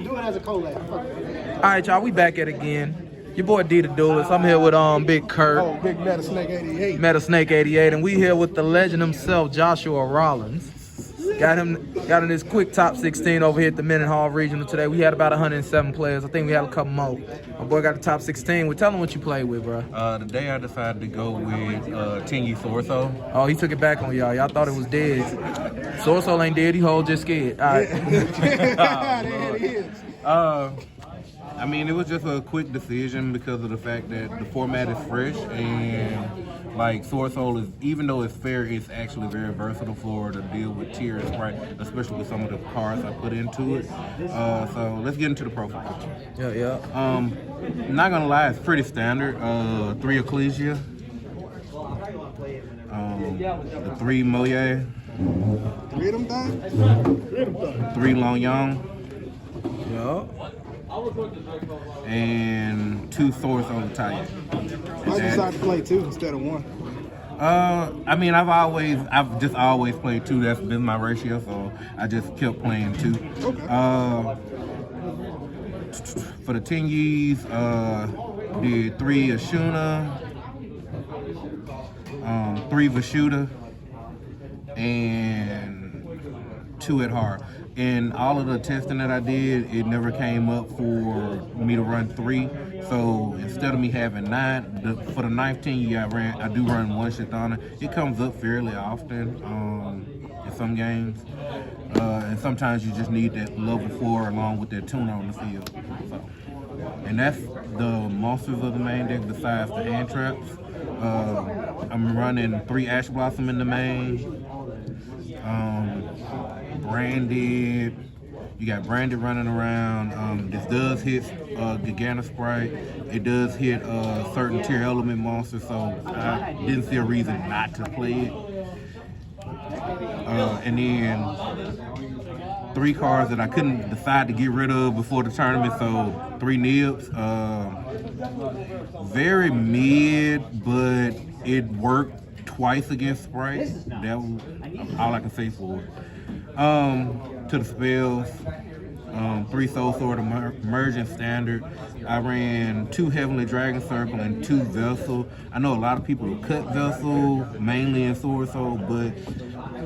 Do it as a collab. All right, y'all, we back at it again. Your boy D the Duelist. I'm here with Big Kurt. Oh, Big Meta Snake 88. Meta Snake 88, and we here with the legend himself, Joshua Rollins. Got in his quick top 16 over here at the Mendenhall Regional today. We had about 107 players. I think we had a couple more. My boy got the top 16. Well, tell him what you played with, bro. Today I decided to go with Tenyi Swordsoul. Oh, he took it back on y'all. Y'all thought it was dead. Swordsoul ain't dead. He whole just scared. All right. There it is. I mean, it was just a quick decision because of the fact that the format is fresh and like Swordsoul is, even though it's fair, it's actually very versatile for to deal with tier and sprite, especially with some of the cards I put into it. So let's get into the profile. Yeah. Not gonna lie, it's pretty standard. 3 Ecclesia, the 3 Moye, 3 of them things? 3 Long Yang, Yeah. and 2 Swordsoul Tenyi. I decided to play 2 instead of 1. I mean, I've just always played 2. That's been my ratio, so I just kept playing 2. Okay. For the Tenyis, did 3 Ashuna, 3 Vashuda, and 2 at heart. And all of the testing that I did, it never came up for me to run 3. So instead of me having 9, for the 9th Tenyi I do run 1 Shithana. It comes up fairly often in some games. And sometimes you just need that level 4 along with that tuner on the field. So, and that's the monsters of the main deck besides the hand traps. I'm running 3 Ash Blossom in the main. Branded, you got Branded running around. This does hit Gigantic Sprite. It does hit certain tier element monsters, so I didn't see a reason not to play it. And then 3 cards that I couldn't decide to get rid of before the tournament, so 3 Nibs. Very mid, but it worked twice against Sprite. That was all I can say for it. To the spells, 3 Soul Sword Emergent Standard. I ran 2 Heavenly Dragon Circle and 2 Vessel. I know a lot of people who cut Vessel, mainly in Swordsoul, but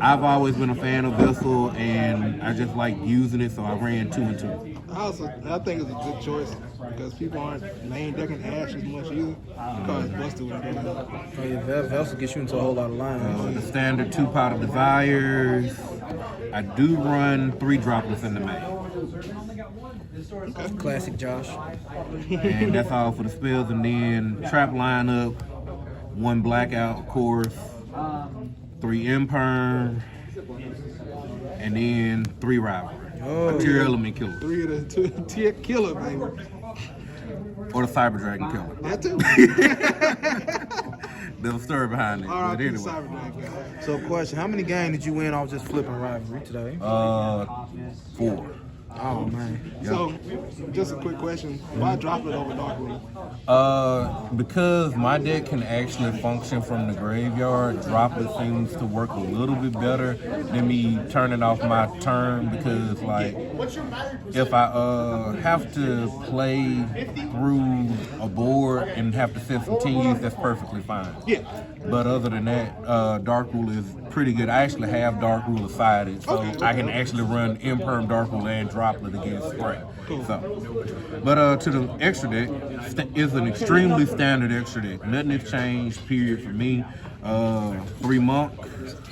I've always been a fan of Vessel and I just like using it, so I ran 2 and 2. I think it's a good choice because people aren't main decking Ash as much either because it's busted with it. Oh, yeah, Vessel gets you into a whole lot of lines. The standard 2 Pot of Desires. I do run 3 droplets in the main. Okay. Classic Josh. And that's all for the spells. And then trap lineup, 1 Blackout, of course, 3 Imperm, and then 3 Rivalry. Oh, a tier element killer. 3 of the 2 tier killer, baby. Or the Cyber Dragon killer. That too. There's a story behind it. But anyway. Cyber Dragon guy. So, question: how many games did you win off just flipping rivalry today? 4. Oh man. So, just a quick question: why Droplet over Dark Rule? Because my deck can actually function from the graveyard. Droplet seems to work a little bit better than me turning off my turn. Because like, if I have to play through a board and have to set some Tenyis, that's perfectly fine. Yeah. But other than that, Dark Rule is pretty good. I actually have Dark Rule sided, so I can actually run Imperm, Dark Rule, and Droplet against Sprite. So, but to the extra deck, it's an extremely standard extra deck. Nothing has changed, period, for me. 3 Monk,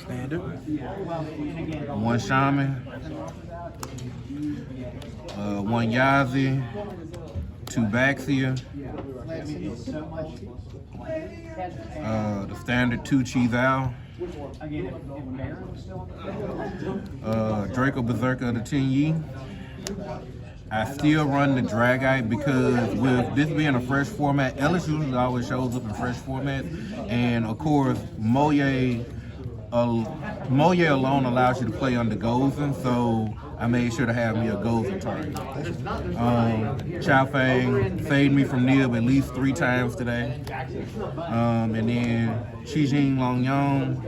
Standard. 1 Shaman, 1 Yazi, 2 Baxia, the standard 2 Chizal, Draco Berserker of the Tenyi. I still run the Dragite because with this being a fresh format, Ellis usually always shows up in fresh formats, and of course Moye alone allows you to play under Gozen, so I made sure to have me a Gozen target. Chow Fang saved me from Nib at least 3 times today. And then Chi Jing, Long Yang,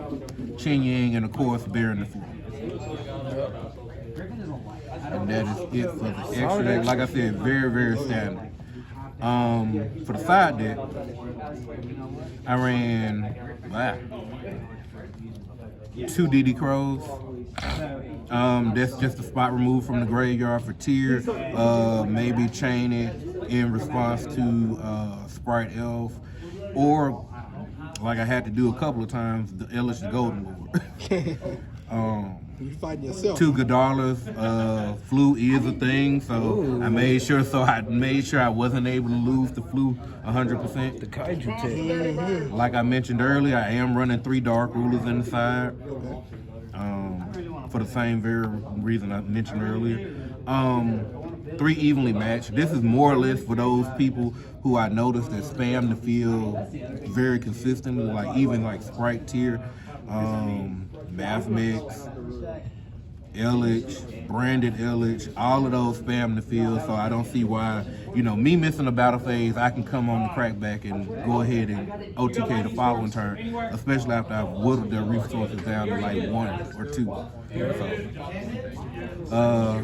Chen Yang, and of course Bear in the Floor. And that is it for the extra deck. Like I said, very, very standard. For the side deck, I ran 2 DD Crows. That's just a spot removed from the graveyard for tier. Maybe chain it in response to Sprite Elf, or like I had to do a couple of times, the Elish the Golden Lord. You fighting yourself. 2 Godalas. Flu is a thing, so I made sure I wasn't able to lose the flu 100%. The Kaiju tech. Like I mentioned earlier, I am running 3 Dark Rulers in the side. For the same very reason I mentioned earlier. 3 evenly matched. This is more or less for those people who I noticed that spam the field very consistently, like even like Sprite tier, Math Mix, Illich, branded Illich, all of those spam the field, so I don't see why, me missing a battle phase, I can come on the crackback and go ahead and OTK the following turn, especially after I've whittled their resources down to like 1 or 2. So,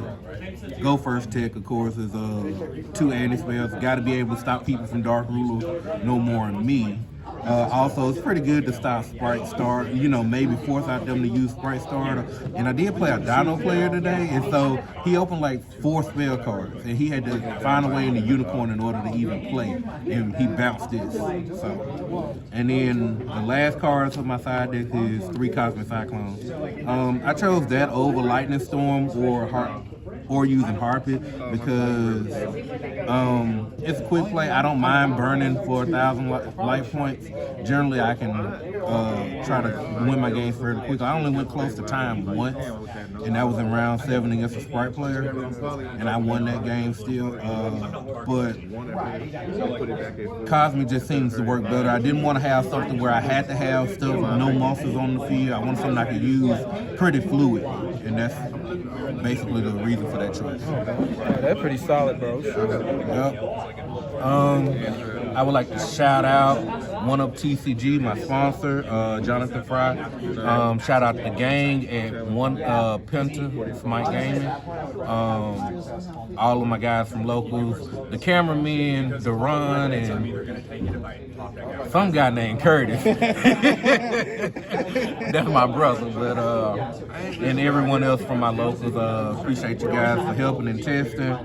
go first tech, of course, is 2 anti-spells. Got to be able to stop people from Dark Ruler no more than me. Also, it's pretty good to stop Sprite Start, maybe force out them to use Sprite Starter. And I did play a Dino player today, and so he opened like 4 spell cards, and he had to find a way in the Unicorn in order to even play, and he bounced this. So, and then the last cards of my side deck is 3 Cosmic Cyclones. I chose that over Lightning Storm or using Harpy because it's a quick play. I don't mind burning for 1,000 life points. Generally, I can try to win my games fairly quick. I only went close to time once, and that was in round 7 against a Sprite player, and I won that game still. But Cosmic just seems to work better. I didn't want to have something where I had to have stuff, no monsters on the field. I wanted something I could use pretty fluid, and that's basically the reason for that choice. That's pretty solid, bro. Yep. I would like to shout out One Up TCG, my sponsor, Jonathan Fry. Shout out the gang at One Penta, Smite Gaming. All of my guys from locals, the cameraman, Deron, and some guy named Curtis. That's my brother, but and everyone else from my locals. Appreciate you guys for helping and testing,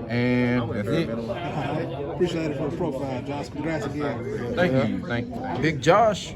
and that's it. Appreciate it for the profile, Josh. Congrats again. Thank you. Big Josh.